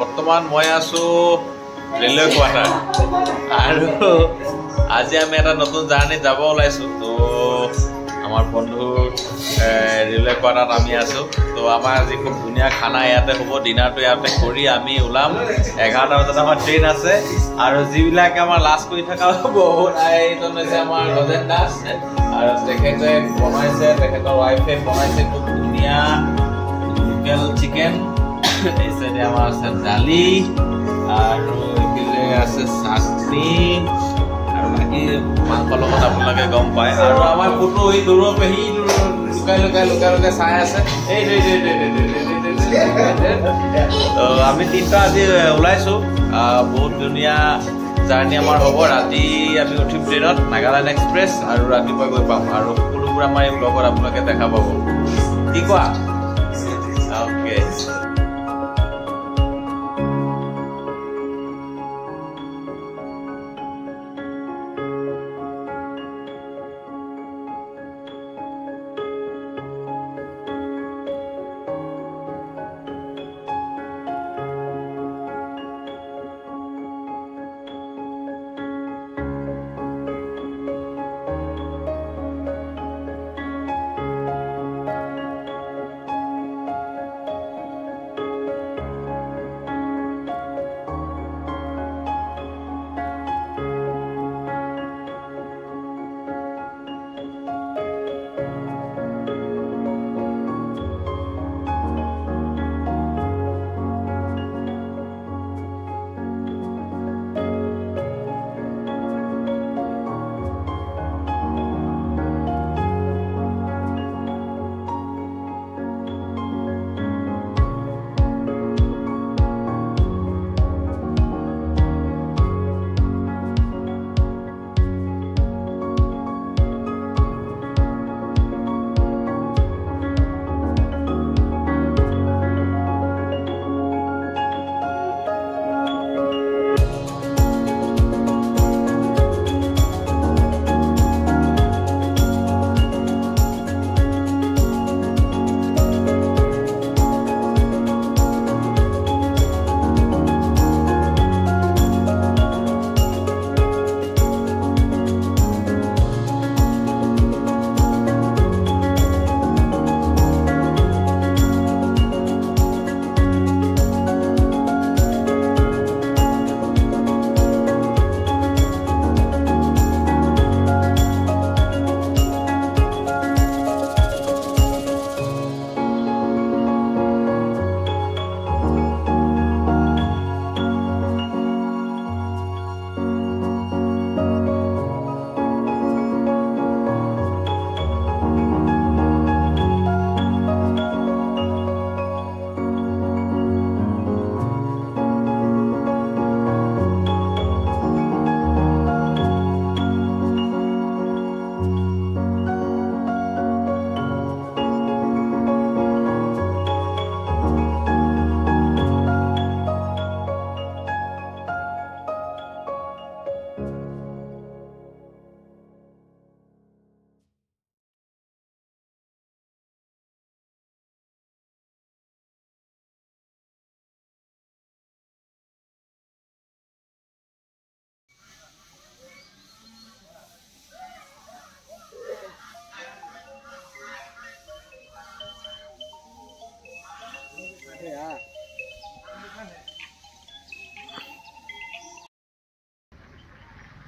বৰ্তমান মই আছো ৰেলৱে কোৱাৰ্টাৰ আৰু আজি আমি এটা নতুন জাৰ্ণি যাব ওলাইছো তো আমাৰ বন্ধু ৰেলৱে কোৱাৰ্টাৰত আমি আছো তো আমাৰ আজি খুব ধুনীয়া খানা ইয়াতে হ'ব ডিনাৰটো ইয়াতে কৰি আমি ওলাম 11টা বজাত আমাৰ ট্ৰেইন আছে আৰু যিবিলাক আমাৰ লাষ্ট কৰি থকা বহুত এইজন হৈছে আমাৰ গজেন দাস আৰু তেখেতে বনাইছে তেখেতৰ ৱাইফে বনাইছে খুব ধুনীয়া লোকেল চিকেন এইসাইডে আমাৰ আছে দালি আৰু এইফালে আছে চাটনি আৰু বাকী মাংসৰ লগত আপোনালোকে গম পায় আৰু আমাৰ ফটো এই দূৰৰ পৰা সি লুকাই চাই আছে তো আমি তিনিটা আজি ওলাইছো বহুত ধুনীয়া জাৰ্ণি আমাৰ হ'ব ৰাতি আমি উঠিম ট্ৰেইনত নাগালেণ্ড এক্সপ্ৰেছ আৰু ৰাতিপুৱা গৈ পাম আৰু সকলোবোৰ আমাৰ এই ব্লগত আপোনালোকে দেখা পাব কি কোৱা অ'কে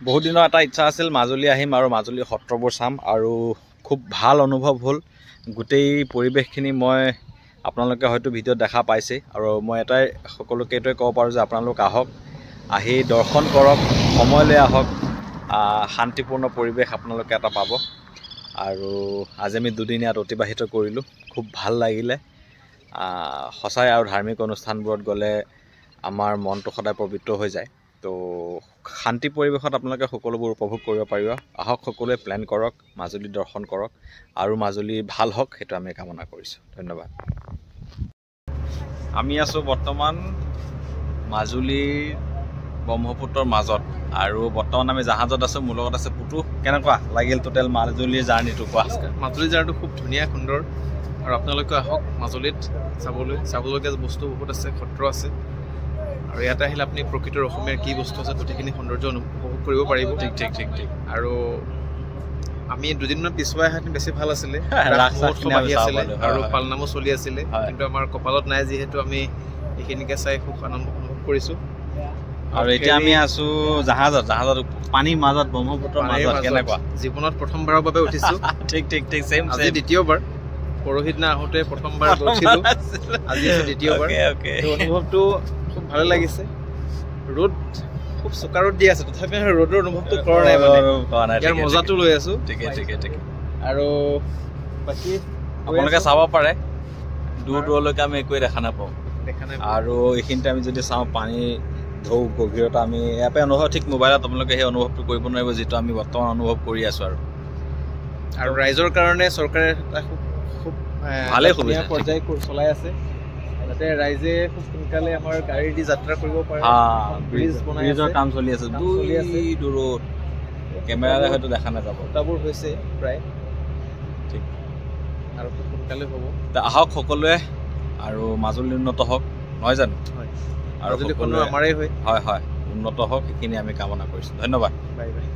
বহুত দিনৰ এটা ইচ্ছা আছিল মাজুলী আহিম আৰু মাজুলী সত্ৰবোৰ চাম আৰু খুব ভাল অনুভৱ হ'ল গোটেই পৰিৱেশখিনি মই আপোনালোকে হয়তো ভিডিঅ'ত দেখা পাইছে আৰু মই এটাই সকলোকে এইটোৱে ক'ব পাৰোঁ যে আপোনালোক আহক আহি দৰ্শন কৰক সময় লৈ আহক শান্তিপূৰ্ণ পৰিৱেশ আপোনালোকে এটা পাব আৰু আজি আমি দুদিন ইয়াত অতিবাহিত কৰিলোঁ খুব ভাল লাগিলে সঁচাই আৰু ধাৰ্মিক অনুষ্ঠানবোৰত গ'লে আমাৰ মনটো সদায় পবিত্ৰ হৈ যায় তো শান্তি পৰিৱেশত আপোনালোকে সকলোবোৰ উপভোগ কৰিব পাৰিব আহক সকলোৱে প্লেন কৰক মাজুলী দৰ্শন কৰক আৰু মাজুলী ভাল হওক সেইটো আমি কামনা কৰিছোঁ ধন্যবাদ আমি আছোঁ বৰ্তমান মাজুলীৰ ব্ৰহ্মপুত্ৰৰ মাজত আৰু বৰ্তমান আমি জাহাজত আছোঁ মোৰ লগত আছে পুতু কেনেকুৱা লাগিল টোটেল মাজুলীৰ জাৰ্ণিটো কোৱা মাজুলীৰ জাৰ্ণিটো খুব ধুনীয়া সুন্দৰ আৰু আপোনালোকে আহক মাজুলীত চাবলগীয়া বস্তু বহুত আছে সত্ৰ আছে আৰু ইয়াতে আহিলে আপুনি প্ৰকৃতৰ অসমীয়াৰ কি বস্তু আছে গোটেইখিনি সৌন্দৰ্য উপভোগ কৰিব পাৰিব ঠিক ঠিক ঠিক ঠিক আৰু আমি দুদিনমান পিছুৱাই অহাহেঁতেন বেছি ভাল আছিলে ৰাস মহোৎসৱ আহি আছিলে আৰু হয়। পালনামো চলি আছিলে কিন্তু আমাৰ কপালত নাই যিহেতু আমি এইখিনিকে চাই খুব আনন্দ অনুভৱ কৰিছোঁ আৰু এতিয়া আমি আছো জাহাজত পানীৰ মাজত ব্ৰহ্মপুত্ৰৰ মাজত কেনেকুৱা জীৱনত প্ৰথমবাৰৰ বাবে উঠিছোঁ ঠিক ঠিক ঠিক ছেম আজি দ্বিতীয়বাৰ পৰহি দিনা আহোঁতে প্ৰথমবাৰ উঠিলোঁ আজি দ্বিতীয়বাৰ এই অনুভৱটো খুব ভালে লাগিছে ৰ'দ খুব চোকা ৰ'দ দি আছে তথাপি ৰ'দৰ অনুভৱটো কৰা নাই মানে ইয়াৰ মজাটো লৈ আছোঁ ঠিকে ঠিকে ঠিকে আৰু বাকী আপোনালোকে চাব পাৰে দূৰ দূৰলৈকে আমি একোৱে দেখা নাপাওঁ দেখা নাই আৰু এইখিনিতে আমি যদি চাওঁ পানী ঢৌ গভীৰতা আমি ইয়াৰ পৰা অনুভৱ ঠিক মোবাইলত আপোনালোকে সেই অনুভৱটো কৰিব নোৱাৰিব যিটো আমি বৰ্তমান অনুভৱ কৰি আছোঁ আৰু ৰাইজৰ কাৰণে চৰকাৰে এটা খুব ভালেই সুবিধা পৰ্যায় চলাই আছে যাতে ৰাইজে খুব সোনকালে আমাৰ গাড়ী দি যাত্ৰা কৰিব পাৰে ব্ৰিজৰ কাম চলি আছে দূৰত কেমেৰাৰে হয়তো দেখা নাযাব খুঁটাবোৰ হৈছে প্ৰায় ঠিক আৰু খুব সোনকালে হ'ব আহক সকলোৱে আৰু মাজুলী উন্নত হওক নহয় জানো হয় আৰু মাজুলীখনো আমাৰেই হয় হয় উন্নত হওক সেইখিনি আমি কামনা কৰিছোঁ ধন্যবাদ বাই বাই